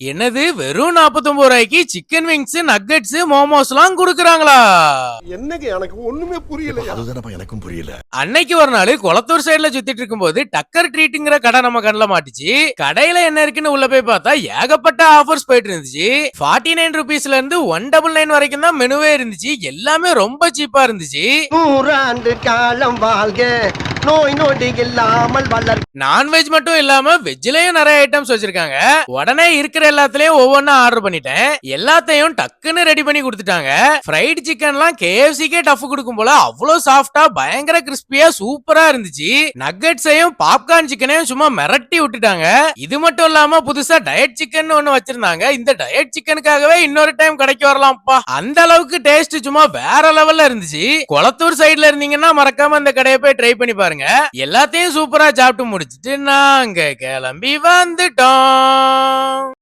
என்னது வெறும் 49 ரூபாய்க்கு சிக்கன் விங்ஸ், நக்கெட்ஸ், மோமோஸ்லாம் குடுக்குறாங்களா? என்னங்க எனக்கு ஒண்ணுமே புரியல. அதுதானப்பா எனக்கும் புரியல. அன்னைக்கு ஒரு நாள் குளத்தூர் சைடுல சுத்திட்டு இருக்கும்போது டக்கர் ட்ரீட்ங்கிற கடை நம்ம கண்ணுல மாட்டுச்சு. கடையில என்ன இருக்குன்னு உள்ள போய் பார்த்தா ஏகப்பட்ட ஆஃபர்ஸ் போயிட்டு இருந்துச்சு. 49 ருபீஸ்ல இருந்து 199 வரைக்கும் தான் மெனுவே இருந்துச்சு. எல்லாமே ரொம்ப சீப்பா இருந்துச்சு. 100 ஆண்டு காலம் வாழ்க, நோய் நொடி இல்லாமல் வளர். நான்வெஜ் மட்டும் இல்லாம வெஜ்லயும் நிறைய ஐட்டம்ஸ் வச்சிருக்காங்க. உடனே இருக்கிற எல்லாத்துலயும் ஒவ்வொன்னா ஆர்டர் பண்ணிட்டேன். எல்லாத்தையும் டக்குன்னு ரெடி பண்ணி கொடுத்துட்டாங்க. ஃப்ரைட் சிக்கன்லாம் KFCக்கே டஃப் கொடுக்கும் போல அவ்வளவு சாஃப்டா பயங்கர கிறிஸ்பியா சூப்பரா இருந்துச்சு. நக்கெட்ஸையும் பாப்கார்ன் சிக்கனையும் சும்மா மிரட்டி விட்டுட்டாங்க. இது மட்டும் இல்லாம புதுசா டயட் சிக்கன் ஒன்னு வச்சிருந்தாங்க. இந்த டயட் சிக்கனுக்காகவே இன்னொரு டைம் கடைக்கு வரலாம்ப்பா. அந்த அளவுக்கு டேஸ்ட் சும்மா வேற லெவல்ல இருந்துச்சு. குளத்தூர் சைடுல இருந்தீங்கன்னா மறக்காம இந்த கடையை போய் ட்ரை பண்ணி பாருங்க. எல்லாத்தையும் சூப்பரா சாப்பிட்டு முடிச்சிட்டு நாங்க கிளம்பி வந்துட்டோம்.